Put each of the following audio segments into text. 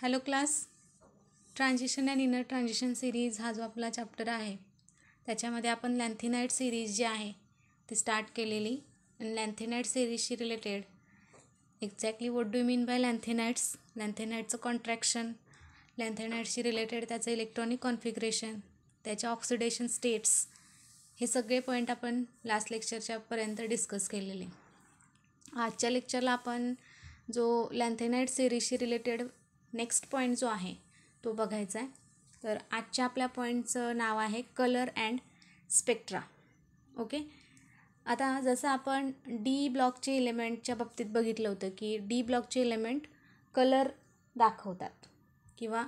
Hello class. Transition and inner transition series हा जो आपला चॅप्टर आहे त्याच्यामध्ये आपण लॅन्थेनाइट सिरीज जी आहे ती स्टार्ट केलेली. आणि लॅन्थेनाइट सिरीजशी related exactly what do you mean by lanthanides, लॅन्थेनाइटचं कॉन्ट्रॅक्शन, लॅन्थेनाइटशी रिलेटेड त्याचं इलेक्ट्रॉनिक कॉन्फिगरेशन, त्याच्या ऑक्सिडेशन स्टेट्स, हे सगळे पॉईंट आपण लास्ट लेक्चरच्यापर्यंत डिस्कस केलेले. आजच्या लेक्चरला आपण जो लॅन्थेनाइट सिरीजशी रिलेटेड नेक्स्ट पॉईंट जो आहे तो बघायचा आहे. तर आजच्या आपल्या पॉईंटचं नाव आहे कलर अँड स्पेक्ट्रा. ओके. आता जसं आपण डी ब्लॉकचे इलेमेंटच्या बाबतीत बघितलं होतं की डी ब्लॉकचे इलेमेंट कलर दाखवतात किंवा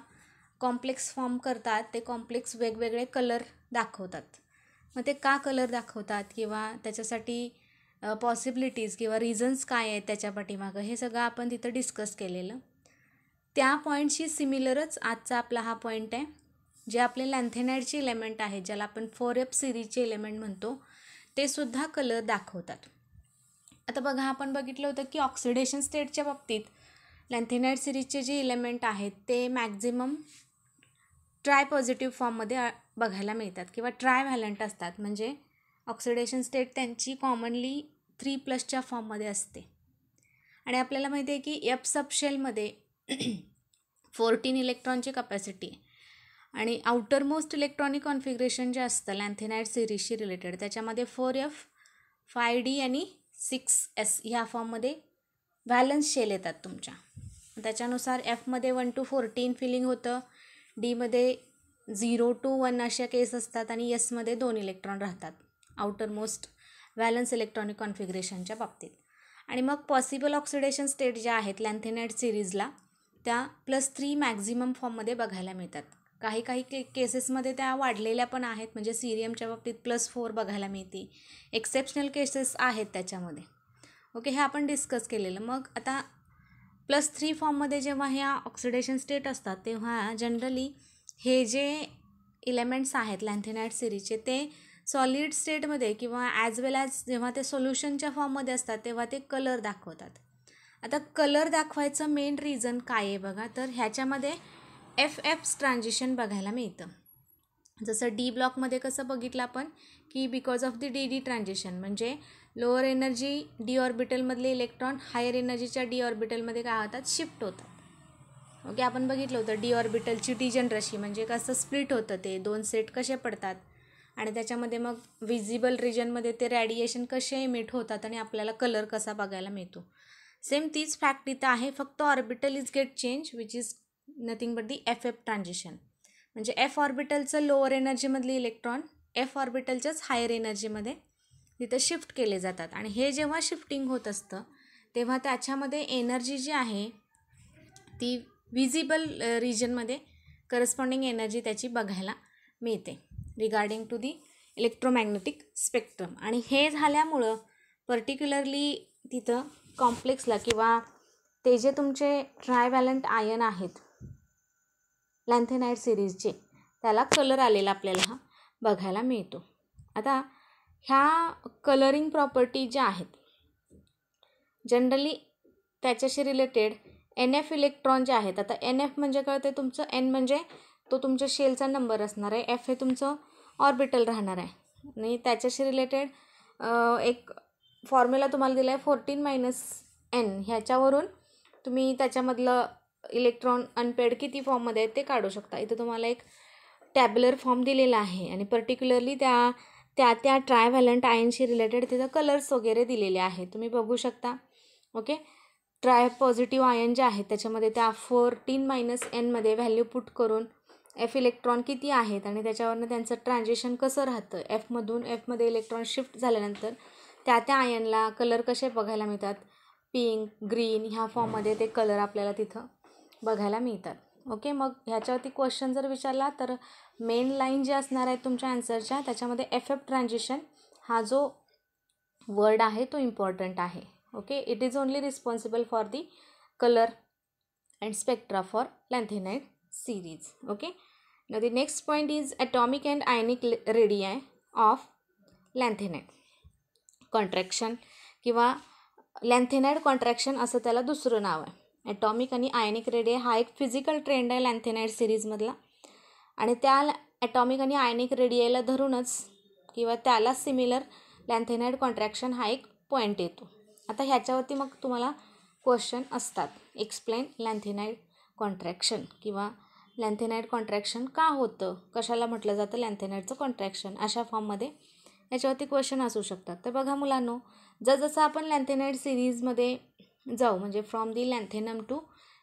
कॉम्प्लेक्स फॉर्म करतात, ते कॉम्प्लेक्स वेगवेगळे कलर दाखवतात. मग ते का कलर दाखवतात किंवा त्याच्यासाठी पॉसिबिलिटीज किंवा रिझन्स काय आहेत त्याच्या पाठीमागं, हे सगळं आपण तिथं डिस्कस केलेलं. त्या पॉईंटशी सिमिलरच आजचा आपला हा पॉईंट आहे. जे आपले लॅन्थेनाइटचे इलेमेंट आहेत, ज्याला आपण 4F सिरीजचे इलेमेंट म्हणतो, ते सुद्धा कलर दाखवतात. आता बघा, आपण बघितलं होतं की ऑक्सिडेशन स्टेटच्या बाबतीत लॅन्थेनाइट सिरीजचे जे इलेमेंट आहेत ते मॅक्झिमम ट्राय पॉझिटिव्ह फॉर्ममध्ये बघायला मिळतात किंवा ट्राय व्हॅलंट असतात. म्हणजे ऑक्सिडेशन स्टेट त्यांची कॉमनली 3+ फॉर्ममध्ये असते. आणि आपल्याला माहिती आहे की एफ सबशेलमध्ये 14 इलेक्ट्रॉनची कपॅसिटी आहे. आणि आउटरमोस्ट इलेक्ट्रॉनिक कॉन्फिगरेशन जे असतं लॅन्थेनाइट सिरीजशी रिलेटेड त्याच्यामध्ये 4F, 5D आणि 6S ह्या फॉर्ममध्ये व्हॅलन्स शेल येतात तुमच्या. त्याच्यानुसार Fमध्ये 1 to 14 फिलिंग होतं, Dमध्ये 0 to 1 अशा केस असतात आणि Sमध्ये 2 इलेक्ट्रॉन राहतात आउटरमोस्ट व्हॅलन्स इलेक्ट्रॉनिक कॉन्फिगरेशनच्या बाबतीत. आणि मग पॉसिबल ऑक्सिडेशन स्टेट ज्या आहेत लॅन्थेनाइट सिरीजला त्या +3 मॅक्झिमम फॉर्ममध्ये बघायला मिळतात. काही केसेसमध्ये त्या वाढलेल्या पण आहेत, म्हणजे सीरियमच्या बाबतीत +4 बघायला मिळते. एक्सेप्शनल केसेस आहेत त्याच्यामध्ये. ओके, हे आपण डिस्कस केलेलं. मग आता +3 फॉर्ममध्ये जेव्हा ह्या ऑक्सिडेशन स्टेट असतात तेव्हा जनरली हे जे इलेमेंट्स आहेत लॅन्थेनाइट सिरीजचे ते सॉलिड स्टेटमध्ये किंवा ॲज वेल ॲज जेव्हा ते सोल्युशनच्या फॉर्ममध्ये असतात तेव्हा ते कलर दाखवतात. आता कलर दाखवायचं मेन रिझन काय आहे बघा, तर ह्याच्यामध्ये FF ट्रान्झिशन बघायला मिळतं. जसं डी ब्लॉकमध्ये कसं बघितलं आपण की because of the DD transition म्हणजे लोअर एनर्जी डी ऑर्बिटलमधले इलेक्ट्रॉन हायर एनर्जीच्या डी ऑर्बिटलमध्ये काय होतात, शिफ्ट होतात. ओके, आपण बघितलं होतं डी ऑर्बिटलची डिजनरसी म्हणजे कसं स्प्लिट होतं, ते 2 सेट कसे पडतात आणि त्याच्यामध्ये मग विजिबल रिजनमध्ये ते रॅडिएशन कसे इमिट होतात आणि आपल्याला कलर कसा बघायला मिळतो. सेम तीच फॅक्ट इथं आहे, फक्त orbital is get change which is nothing but the FF transition. म्हणजे F ऑर्बिटलचं लोअर एनर्जीमधले इलेक्ट्रॉन F ऑर्बिटलच्याच हायर एनर्जीमध्ये तिथं शिफ्ट केले जातात. आणि हे जेव्हा शिफ्टिंग होत असतं तेव्हा त्याच्यामध्ये एनर्जी जी आहे ती विजिबल रिजनमध्ये करस्पॉन्डिंग एनर्जी त्याची बघायला मिळते regarding to the electromagnetic spectrum. आणि हे झाल्यामुळं पर्टिक्युलरली तिथं कॉम्प्लेक्सला किंवा ते जे तुमचे ट्रायव्हॅलंट आयन आहेत लॅन्थेनाइट सिरीजचे त्याला कलर आलेला आपल्याला हा बघायला मिळतो. आता ह्या कलरिंग प्रॉपर्टी ज्या आहेत जनरली त्याच्याशी रिलेटेड NF इलेक्ट्रॉन जे आहेत, आता NF म्हणजे कळते तुमचं, N म्हणजे तो तुमच्या शेलचा नंबर असणार आहे, F हे तुमचं ऑर्बिटल राहणार आहे. आणि त्याच्याशी रिलेटेड एक फॉर्म्युला तुम्हाला दिला आहे 14 - N. ह्याच्यावरून तुम्ही त्याच्यामधलं इलेक्ट्रॉन अनपेड किती फॉर्ममध्ये आहेत ते काढू शकता. इथं तुम्हाला एक टॅब्युलर फॉर्म दिलेला आहे आणि पर्टिक्युलरली त्या ट्रायव्हॅलंट आयनशी रिलेटेड तिथं कलर्स वगैरे दिलेले आहेत, तुम्ही बघू शकता. ओके, ट्राय पॉझिटिव्ह आयन जे आहेत त्याच्यामध्ये त्या 14 - N मध्ये व्हॅल्यू पुट करून F इलेक्ट्रॉन किती आहेत आणि त्याच्यावरनं त्यांचं ट्रान्झिशन कसं राहतं, Fमधून Fमध्ये इलेक्ट्रॉन शिफ्ट झाल्यानंतर त्या आयनला कलर कसे बघायला मिळतात, पिंक, ग्रीन ह्या फॉर्ममध्ये ते कलर आपल्याला तिथं बघायला मिळतात. ओके, मग ह्याच्यावरती क्वेश्चन जर विचारला तर मेन लाईन जे असणार आहे तुमच्या आन्सरच्या त्याच्यामध्ये FF ट्रान्झिशन हा जो वर्ड आहे तो इम्पॉर्टंट आहे. Okay, it is only responsible for the colour and spectra for lanthanide series. Okay, now the next point is atomic and ionic radii of lanthanide. Contraction किंवा लॅन्थेनाइट कॉन्ट्रॅक्शन असं त्याला दुसरं नाव आहे. ॲटॉमिक आणि आयनिक रेडियाई हा एक physical trend आहे लॅन्थेनाइट सिरीजमधला, आणि त्या ॲटॉमिक आणि आयनिक रेडियाईला धरूनच किंवा त्याला सिमिलर लॅन्थेनाइट कॉन्ट्रॅक्शन हा एक पॉईंट येतो. आता ह्याच्यावरती मग तुम्हाला क्वेश्चन असतात. एक्सप्लेन लॅन्थेनाइट कॉन्ट्रॅक्शन किंवा लॅन्थेनाइट कॉन्ट्रॅक्शन का होतं, कशाला म्हटलं जातं लॅन्थेनाइटचं कॉन्ट्रॅक्शन, अशा फॉर्ममध्ये याच्यावरती क्वेश्चन असू शकतात. तर बघा मुलांनो, जसं आपण लॅन्थेनाइट सिरीजमध्ये जाऊ, म्हणजे फ्रॉम दी लॅन्थेनम टू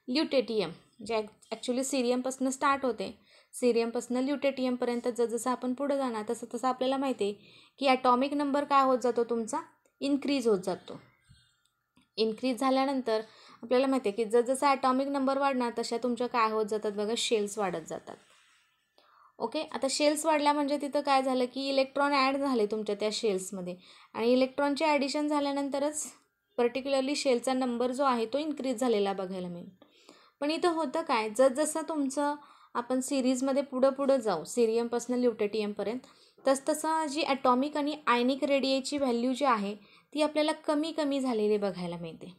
ल्युटेटियम, जे ॲक्च्युली सिरियमपासून स्टार्ट होते, सिरियमपासून ल्युटेटियमपर्यंत जसं आपण पुढं जाणार तसं तसं आपल्याला माहिती आहे की ॲटॉमिक नंबर काय होत जातो, तुमचा इन्क्रीज होत जातो. इन्क्रीज झाल्यानंतर आपल्याला माहिती आहे की जसं ॲटॉमिक नंबर वाढणार तशा तुमच्या काय होत जातात बघा, शेल्स वाढत जातात. ओके, आता शेल्स वाढल्या म्हणजे तिथं काय झालं की इलेक्ट्रॉन ॲड झाले तुमच्या त्या शेल्समध्ये, आणि इलेक्ट्रॉनचे ॲडिशन झाल्यानंतरच पर्टिक्युलरली शेलचा नंबर जो आहे तो इन्क्रीज झालेला बघायला मिळेल. पण इथं होतं काय, जसं तुमचं आपण सिरीजमध्ये पुढं जाऊ, सिरियमपासून ल्युटेटियमपर्यंत, तसं जी ॲटॉमिक आणि आयनिक रेडियाची व्हॅल्यू जी आहे ती आपल्याला कमी कमी झालेली बघायला मिळते.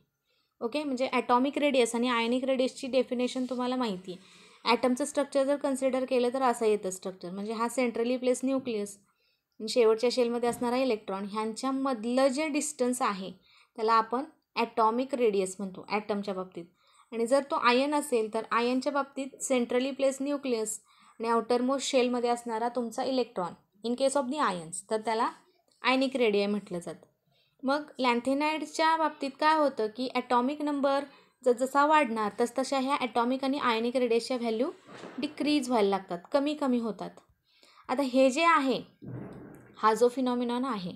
ओके, म्हणजे ॲटॉमिक रेडियस आणि आयनिक रेडियसची डेफिनेशन तुम्हाला माहिती आहे. ॲटमचं स्ट्रक्चर जर कन्सिडर केलं तर असं येतं स्ट्रक्चर, म्हणजे हा सेंट्रली प्लेस न्यूक्लियस आणि शेवटच्या शेलमध्ये असणारा इलेक्ट्रॉन, ह्यांच्यामधलं जे डिस्टन्स आहे त्याला आपण ॲटॉमिक रेडियस म्हणतो ॲटमच्या बाबतीत. आणि जर तो आयन असेल तर आयनच्या बाबतीत सेंट्रली प्लेस न्यूक्लियस आणि आउटरमोस्ट शेलमध्ये असणारा तुमचा electron, in case of the ions तर त्याला आयनिक रेडियाई म्हटलं जातं. मग लॅन्थेनाइटच्या बाबतीत काय होतं की ॲटॉमिक नंबर जसा वाढणार तसतशा ह्या ॲटॉमिक आणि आयनिक रेडियसच्या व्हॅल्यू डिक्रीज व्हायला लागतात, कमी कमी होतात. आता हे जे आहे, हा जो फिनॉमिनॉन आहे,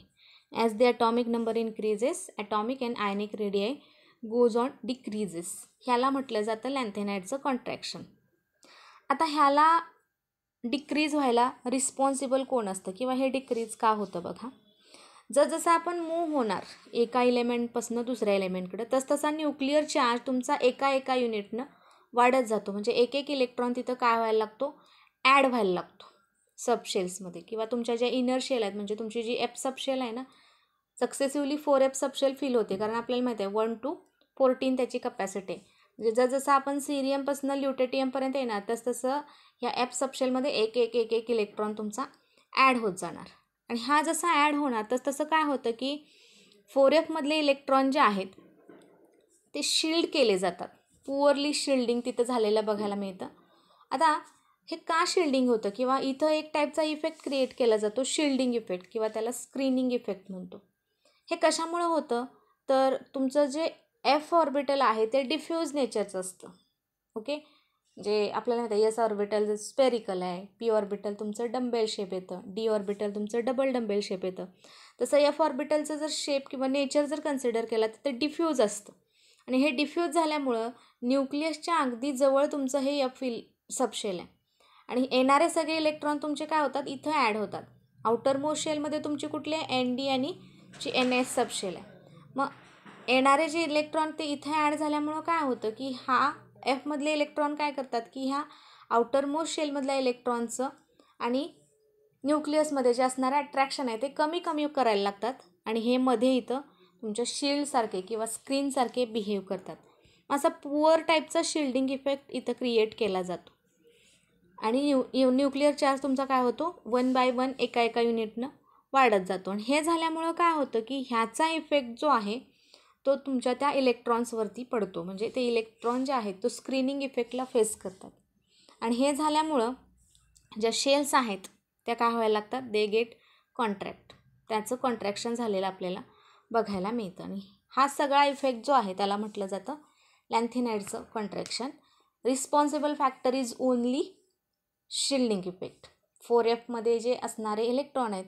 as the atomic number increases atomic and ionic radii goes on decreases, ह्याला म्हटलं जातं लॅन्थेनाइटचं कॉन्ट्रॅक्शन. आता ह्याला डिक्रीज व्हायला रिस्पॉन्सिबल कोण असतं किंवा हे डिक्रीज का होतं बघा. जसं आपण मूव्ह होणार एका एलिमेंटपासून दुसऱ्या एलिमेंटकडे, तसा न्यूक्लिअर चार्ज तुमचा एका युनिटनं वाढत जातो. म्हणजे एक इलेक्ट्रॉन तिथं काय व्हायला लागतो, ॲड व्हायला लागतो सबशेल्समध्ये, किंवा तुमच्या ज्या इनर शेल आहेत, म्हणजे तुमची जी एफ सबशेल आहे ना, सक्सेसिव्हली 4F सबशेल फिल होते, कारण आपल्याला माहिती आहे 1 to 14 त्याची कपॅसिटी आहे. म्हणजे जसं आपण सिरियमपासून ल्युटेटियमपर्यंत येणार तसं ह्या एफ सबशेलमध्ये एक इलेक्ट्रॉन तुमचा ॲड होत जाणार. आणि हा जसा ॲड होणार तसं काय होतं की 4F मधले इलेक्ट्रॉन जे आहेत ते शिल्ड केले जातात. पुअरली शिल्डिंग तिथं झालेलं बघायला मिळतं. आता हे का शिल्डिंग होतं, किंवा इथं एक टाईपचा इफेक्ट क्रिएट केला जातो, शिल्डिंग इफेक्ट, किंवा त्याला स्क्रीनिंग इफेक्ट म्हणतो. हे कशामुळं होतं, तर तुमचं जे एफ ऑर्बिटल आहे ते डिफ्यूज नेचरचं असतं. ओके, जे आपल्याला माहिती आहे एस ऑर्बिटल स्पेरिकल आहे, पी ऑर्बिटल तुमचं डंबेल शेप येतं, डी ऑर्बिटल तुमचं डबल डंबेल शेप येतं. तसं एफ ऑर्बिटलचं जर शेप किंवा नेचर जर कन्सिडर केला तर ते डिफ्यूज असतं. आणि हे डिफ्यूज झाल्यामुळं न्यूक्लियसच्या अगदी जवळ तुमचं हे एफ सबशेल आहे, आणि येणारे सगळे इलेक्ट्रॉन तुमचे काय होतात, इथं ॲड होतात. आउटर मोस्ट शेलमध्ये तुमची कुठले ND आणि जी NS सबशेल आहे. मग येणारे जे इलेक्ट्रॉन ते इथे ॲड झाल्यामुळं काय होतं की हा एफमधले इलेक्ट्रॉन काय करतात की ह्या आउटर मोस्ट शेलमधल्या इलेक्ट्रॉनचं आणि न्यूक्लियसमध्ये जे असणारं अट्रॅक्शन आहे ते कमी कमी करायला लागतात, आणि हे मध्ये इथं तुमच्या शिल्डसारखे किंवा स्क्रीनसारखे बिहेव करतात. असा पुअर टाईपचा शिल्डिंग इफेक्ट इथं क्रिएट केला जातो. आणि न्यूक्लिअर चार्ज तुमचा काय होतो 1 by 1 एका युनिटनं वाढत जातो. आणि हे झाल्यामुळं काय होतं की ह्याचा इफेक्ट जो आहे तो तुमच्या त्या इलेक्ट्रॉन्सवरती पडतो. म्हणजे ते इलेक्ट्रॉन जे आहेत तो स्क्रीनिंग इफेक्टला फेस करतात. आणि हे झाल्यामुळं ज्या शेल्स आहेत त्या काय व्हायला लागतात, दे गेट कॉन्ट्रॅक्ट, त्याचं कॉन्ट्रॅक्शन झालेलं आपल्याला बघायला मिळतं. आणि हा सगळा इफेक्ट जो आहे त्याला म्हटलं जातं लॅन्थेनाइटचं contraction. Responsible factor is only shielding effect. 4F मध्ये जे असणारे इलेक्ट्रॉन आहेत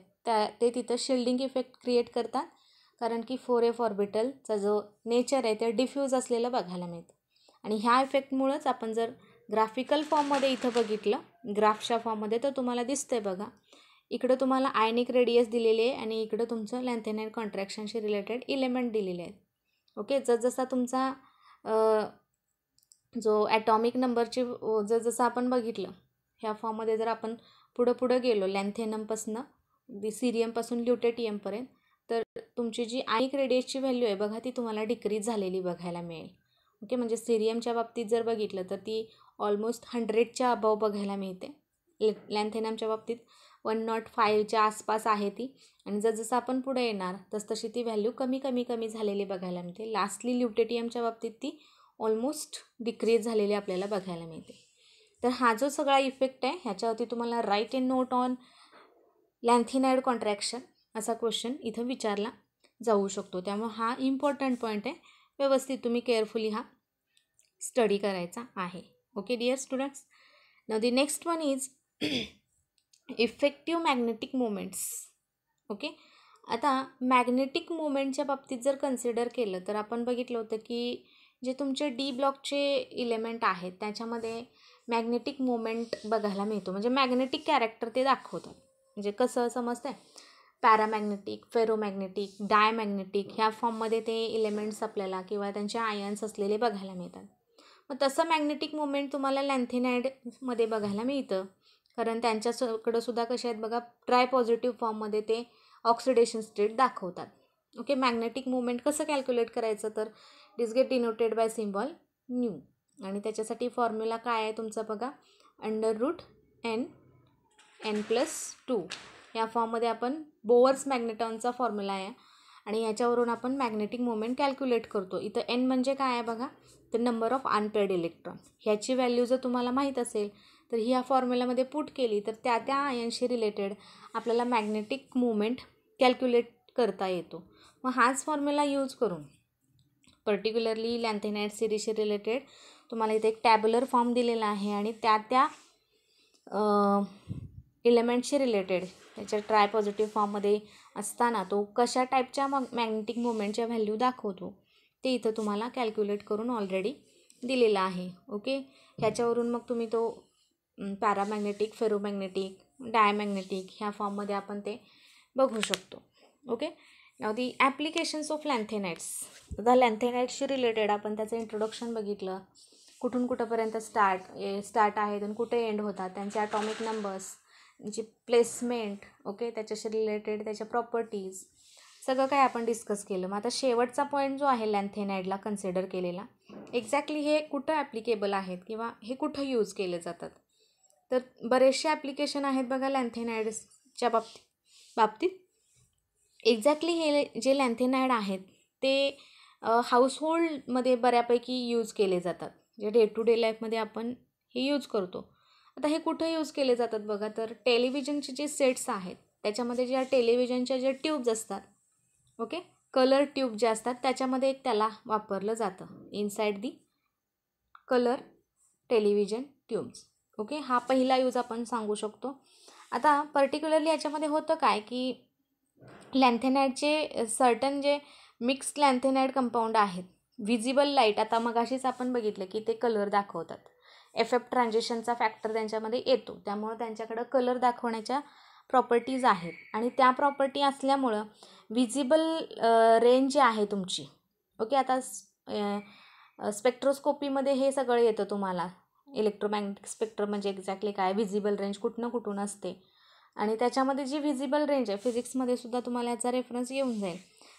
ते तिथं शिल्डिंग इफेक्ट क्रिएट करतात, कारण की 4F ऑर्बिटलचा जो नेचर आहे ते डिफ्यूज असलेलं बघायला मिळतं. आणि ह्या इफेक्टमुळंच आपण जर ग्राफिकल फॉर्ममध्ये इथं बघितलं, ग्राफच्या फॉर्ममध्ये, तर तुम्हाला दिसतंय बघा, इकडं तुम्हाला आयनिक रेडियस दिलेली आहे आणि इकडं तुमचं लॅन्थेनाइट कॉन्ट्रॅक्शनशी रिलेटेड इलेमेंट दिलेले आहेत. ओके, जसा तुमचा जो ॲटॉमिक नंबरची जसं आपण बघितलं ह्या फॉर्ममध्ये, जर आपण पुढं गेलो लॅन्थेनमपासून सिरियमपासून ल्युटेटियमपर्यंत, तर तुमची जी आयनिक रेडियसची व्हॅल्यू आहे बघा ती तुम्हाला डिक्रीज झालेली बघायला मिळेल. ओके, म्हणजे सिरियमच्या बाबतीत जर बघितलं तर ती ऑलमोस्ट 100च्या अबव बघायला मिळते. लॅन्थेनमच्या बाबतीत 105च्या आसपास आहे ती, आणि जसं आपण पुढे येणार तशी ती व्हॅल्यू कमी झालेली बघायला मिळते. लास्टली ल्युटेटियमच्या बाबतीत ती ऑलमोस्ट डिक्रीज झालेली आपल्याला बघायला मिळते. तर हा जो सगळा इफेक्ट आहे ह्याच्यावरती तुम्हाला write a note on lanthanide contraction असा क्वेश्चन इथं विचारला जाऊ शकतो. त्यामुळे हा इम्पॉर्टंट पॉईंट आहे, व्यवस्थित तुम्ही केअरफुली हा स्टडी करायचा आहे. Okay dear students, now the next one is effective magnetic moments. Okay, आता मॅग्नेटिक मोमेंटच्या बाबतीत जर कन्सिडर केलं तर आपण बघितलं होतं की जे तुमचे डी ब्लॉकचे इलेमेंट आहेत त्याच्यामध्ये मॅग्नेटिक मोमेंट बघायला मिळतो, म्हणजे मॅग्नेटिक कॅरेक्टर ते दाखवतात. म्हणजे कसं समजतं, पॅरामॅग्नेटिक, फेरोमॅग्नेटिक, डायमॅग्नेटिक ह्या फॉर्ममध्ये ते इलेमेंट्स आपल्याला किंवा त्यांचे आयन्स असलेले बघायला मिळतात. मग तसं मॅग्नेटिक मोमेंट तुम्हाला लॅन्थिनाइडमध्ये बघायला मिळतं, कारण त्यांच्याकडं सुद्धा कसे आहेत बघा, ट्राय पॉझिटिव्ह फॉर्ममध्ये ते ऑक्सिडेशन स्टेट दाखवतात. ओके, मॅग्नेटिक मोमेंट कसं कॅल्क्युलेट करायचं, तर it is get denoted by symbol new, आणि त्याच्यासाठी फॉर्म्युला काय आहे तुमचा बघा, √n+2 या फॉर्ममध्ये आपण बोअर्स मॅग्नेटॉनचा फॉर्म्युला आहे, आणि याच्यावरून आपण मॅग्नेटिक मोमेंट कॅल्क्युलेट करतो. इथं n म्हणजे काय आहे बघा, तर नंबर ऑफ अनपेअर्ड इलेक्ट्रॉन. ह्याची व्हॅल्यू जर तुम्हाला माहीत असेल तर ही या फॉर्म्युलामध्ये पुट केली तर त्या आयनशी रिलेटेड आपल्याला मॅग्नेटिक मोमेंट कॅल्क्युलेट करता येतो. मग हाच फॉर्म्युला यूज करून पर्टिक्युलरली लॅन्थेनाइड सिरीजशी रिलेटेड तुम्हाला इथे एक टॅब्युलर फॉर्म दिलेला आहे, आणि त्या इलेमेंटशी रिलेटेड त्याच्या ट्राय पॉझिटिव्ह फॉर्ममध्ये असताना तो कशा टाईपच्या मॅग्नेटिक मोमेंटच्या व्हॅल्यू दाखवतो ते इथं तुम्हाला कॅल्क्युलेट करून ऑलरेडी दिलेला आहे. ओके, ह्याच्यावरून मग तुम्ही तो पॅरामॅग्नेटिक, फेरोमॅग्नेटिक, डायमॅग्नेटिक ह्या फॉर्ममध्ये आपण ते बघू शकतो. Okay, now the applications of lanthanides. आता लॅन्थेनाइड्सशी रिलेटेड आपण त्याचं इंट्रोडक्शन बघितलं, कुठून कुठंपर्यंत स्टार्ट आहेत आणि कुठे एंड होतात, त्यांचे ॲटॉमिक नंबर्स, त्यांची प्लेसमेंट, ओके, त्याच्याशी रिलेटेड त्याच्या प्रॉपर्टीज सगळं काय आपण डिस्कस केलं. मग आता शेवटचा पॉईंट जो आहे लॅन्थेनाइडला कन्सिडर केलेला, एक्झॅक्टली हे कुठं ॲप्लिकेबल आहेत किंवा हे कुठं यूज केले जातात, तर बरेचसे ॲप्लिकेशन आहेत बघा लॅन्थेनाइड्सच्या बाबतीत. एक्झॅक्टली हे जे लॅन्थेनाइड आहेत ते हाऊसहोल्डमध्ये बऱ्यापैकी यूज केले जातात, जे डे टू डे लाईफमध्ये आपण हे यूज करतो. आता हे कुठं यूज केले जातात बघा, तर टेलिव्हिजनचे जे सेट्स आहेत त्याच्यामध्ये ज्या टेलिव्हिजनच्या जे ट्यूब्स असतात, ओके, कलर ट्यूब जे असतात त्याच्यामध्ये त्याला वापरलं जातं, inside the colour television tubes. Okay, हा पहिला यूज आपण सांगू शकतो. आता पर्टिक्युलरली याच्यामध्ये होतं काय की लॅन्थेनाइडचे सर्टन जे मिक्स्ड लॅन्थेनाइड कंपाऊंड आहेत, व्हिजिबल लाईट, आता मगाशीच आपण बघितलं की ते कलर दाखवतात, एफ ट्रान्झिशनचा फॅक्टर त्यांच्यामध्ये येतो, त्यामुळं त्यांच्याकडं कलर दाखवण्याच्या प्रॉपर्टीज आहेत, आणि त्या प्रॉपर्टी असल्यामुळं व्हिजिबल रेंज जी आहे तुमची, ओके, आता स्पेक्ट्रोस्कोपीमध्ये हे सगळं येतं तुम्हाला, इलेक्ट्रोमॅग्नेटिक स्पेक्ट्रम म्हणजे एक्झॅक्टली काय, व्हिजिबल रेंज कुठून असते, आणि त्याच्यामध्ये जी व्हिजिबल रेंज आहे फिजिक्समध्ये सुद्धा तुम्हाला याचा रेफरन्स येऊन जाईल.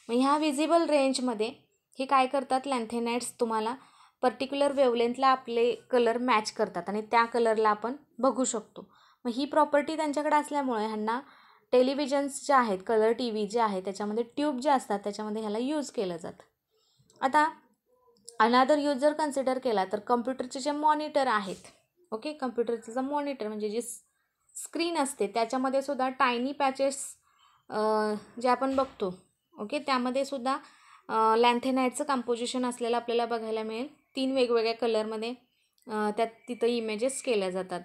मग ह्या व्हिजिबल रेंजमध्ये हे काय करतात लॅन्थेनाइड्स, तुम्हाला पर्टिक्युलर वेवलेंथला आपले कलर मॅच करतात आणि त्या कलरला आपण बघू शकतो. मग ही प्रॉपर्टी त्यांच्याकडे असल्यामुळे ह्यांना टेलिव्हिजन्स जे आहेत, कलर टी व्ही जे आहे त्याच्यामध्ये ट्यूब जे असतात त्याच्यामध्ये ह्याला यूज केलं जातं. आता अनादर यूज जर कन्सिडर केला तर कम्प्युटरचे जे मॉनिटर आहेत, ओके, कम्प्युटरचं जे मॉनिटर म्हणजे जी स्क्रीन असते त्याच्यामध्ये सुद्धा टायनी पॅचेस जे आपण बघतो, ओके, त्यामध्ये सुद्धा लॅन्थेनाइडचं कंपोजिशन असलेलं आपल्याला बघायला मिळेल. 3 वेगवेगळ्या कलरमध्ये तिथं इमेजेस केल्या जातात.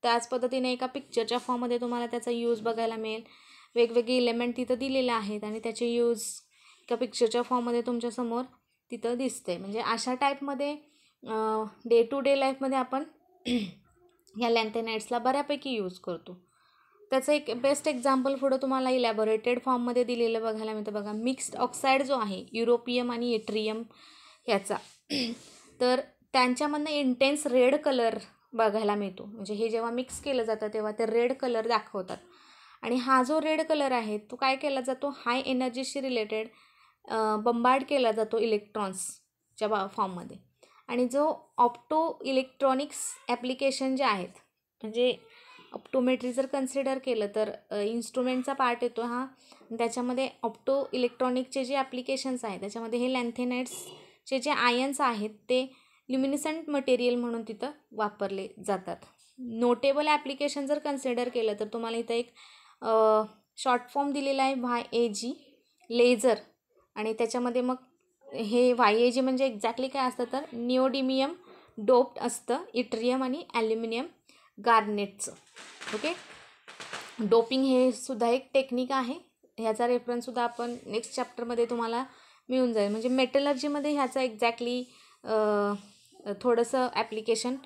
त्याच पद्धतीने एका पिक्चरच्या फॉर्ममध्ये तुम्हाला त्याचा यूज बघायला मिळेल. वेगवेगळे इलेमेंट तिथं दिलेले आहेत आणि त्याचे यूज एका पिक्चरच्या फॉर्ममध्ये तुमच्यासमोर तिथं दिसते. म्हणजे अशा टाईपमध्ये डे टू डे लाईफमध्ये आपण ह्या लॅन्थेनाइड्सला बऱ्यापैकी यूज करतो. त्याचं एक बेस्ट एक्झाम्पल पुढं तुम्हाला इलॅबोरेटेड फॉर्ममध्ये दिलेलं बघायला मिळतं बघा. मिक्स्ड ऑक्साईड जो आहे युरोपियम आणि एट्रियम ह्याचा, तर त्यांच्यामधनं इंटेन्स रेड कलर बघायला मिळतो. म्हणजे हे जेव्हा मिक्स केलं जातं तेव्हा ते रेड कलर दाखवतात. आणि हा जो रेड कलर आहे तो काय केला जातो, हाय एनर्जीशी रिलेटेड बंबार्ड केला जातो इलेक्ट्रॉन्सच्या फॉर्ममध्ये. आणि जो ऑप्टो इलेक्ट्रॉनिक्स ॲप्लिकेशन जे आहेत, म्हणजे ऑप्टोमेट्री जर कन्सिडर केलं तर इन्स्ट्रुमेंटचा पार्ट येतो हा. त्याच्यामध्ये ऑप्टो इलेक्ट्रॉनिकचे जे ॲप्लिकेशन्स आहेत त्याच्यामध्ये हे लॅन्थेनाइड्सचे जे आयन्स आहेत ते ल्युमिनिसंट मटेरियल म्हणून तिथं वापरले जातात. नोटेबल ॲप्लिकेशन जर कन्सिडर केलं तर तुम्हाला इथं एक शॉर्ट फॉर्म दिलेला आहे YAG लेझर, आणि त्याच्यामध्ये मग हे YAG म्हणजे एक्झॅक्टली काय असतं तर निओडिमियम डोप्ड असतं इट्रियम आणि ॲल्युमिनियम गार्नेटचं. ओके, डोपिंग हे सुद्धा एक टेक्निक आहे. ह्याचा रेफरन्ससुद्धा आपण नेक्स्ट चॅप्टरमध्ये तुम्हाला मिळून जाईल. म्हणजे मेटलर्जीमध्ये ह्याचं एक्झॅक्टली थोडंसं ॲप्लिकेशन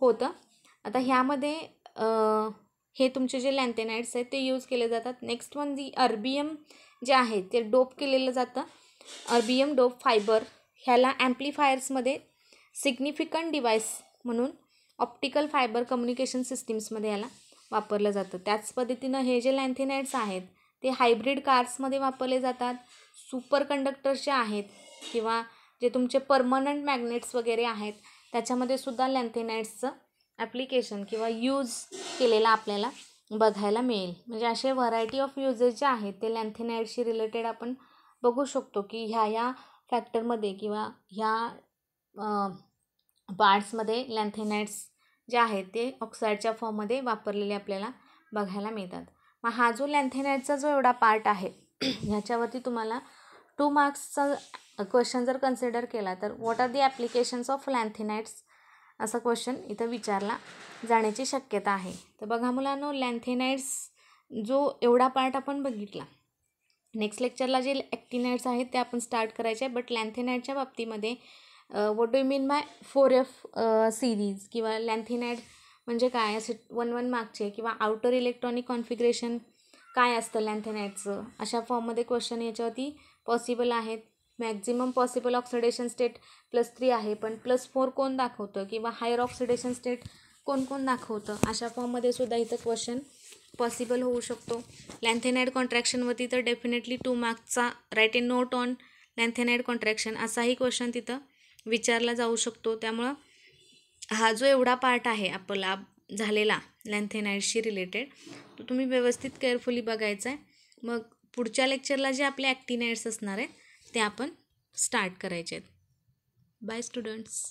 होतं. आता ह्यामध्ये हे तुमचे जे लॅन्थेनाइड्स आहेत ते यूज केले जातात. नेक्स्ट वन अर्बियम जे आहे ते डोप केलेलं जातं. अर्बियम डोप फायबर ह्याला ॲम्प्लिफायर्समध्ये सिग्निफिकंट डिव्हाइस म्हणून ऑप्टिकल फायबर कम्युनिकेशन सिस्टीम्समध्ये याला वापरलं जातं. त्याच पद्धतीनं हे जे लॅन्थेनाइड्स आहेत ते हायब्रिड कार्समध्ये वापरले जातात. सुपर कंडक्टर्स जे आहेत किंवा जे तुमचे परमनंट मॅग्नेट्स वगैरे आहेत त्याच्यामध्ये सुद्धा लॅन्थेनाइड्सचं ॲप्लिकेशन किंवा यूज केलेला आपल्याला बघायला मिळेल. म्हणजे असे व्हरायटी ऑफ युजेस जे आहेत ते लॅन्थेनाइड्सशी रिलेटेड आपण बघू शकतो की ह्या फॅक्टरमध्ये किंवा ह्या पार्ट्समध्ये लॅन्थेनाइड्स जे आहेत ते ऑक्साईडच्या फॉर्ममध्ये वापरलेले आपल्याला बघायला मिळतात. मग हा जो लॅन्थेनाइडचा जो एवढा पार्ट आहे ह्याच्यावरती तुम्हाला 2 मार्क्सचा क्वेश्चन जर कन्सिडर केला तर what are the applications of lanthanides असा क्वेश्चन इथं विचारला जाण्याची शक्यता आहे. तर बघा मुलांनो, लॅन्थेनाइड्स जो एवढा पार्ट आपण बघितला. नेक्स्ट लेक्चरला जे ॲक्टिनाइड्स आहेत ते आपण स्टार्ट करायचे आहे. बट लॅन्थेनाइडच्या बाबतीमध्ये what do you mean bye 4F series किंवा लॅन्थेनाइड म्हणजे काय असे 1 मार्कचे किंवा आउटर इलेक्ट्रॉनिक कॉन्फिगरेशन काय असतं लॅन्थेनाइडचं अशा फॉर्ममध्ये क्वेश्चन याच्यावरती पॉसिबल आहेत. मॅक्झिमम पॉसिबल ऑक्सिडेशन स्टेट +3 आहे, पण +4 कोण दाखवतं किंवा हायर ऑक्सिडेशन स्टेट कोण दाखवतं अशा फॉर्ममध्ये सुद्धा इथं क्वेश्चन पॉसिबल होऊ शकतो. लॅन्थेनाइड कॉन्ट्रॅक्शनवरती तर डेफिनेटली 2 मार्क्सचा write a note on lanthanide contraction असाही क्वेश्चन तिथं विचारला जाऊ शकतो. त्यामुळं हा जो एवढा पार्ट आहे आपला झालेला लॅन्थेनाइडशी रिलेटेड तो तुम्ही व्यवस्थित केअरफुली बघायचा आहे. मग पुढच्या लेक्चरला जे आपले ॲक्टिनाइड्स असणार आहेत ते आपण स्टार्ट करायचे आहेत. Bye students.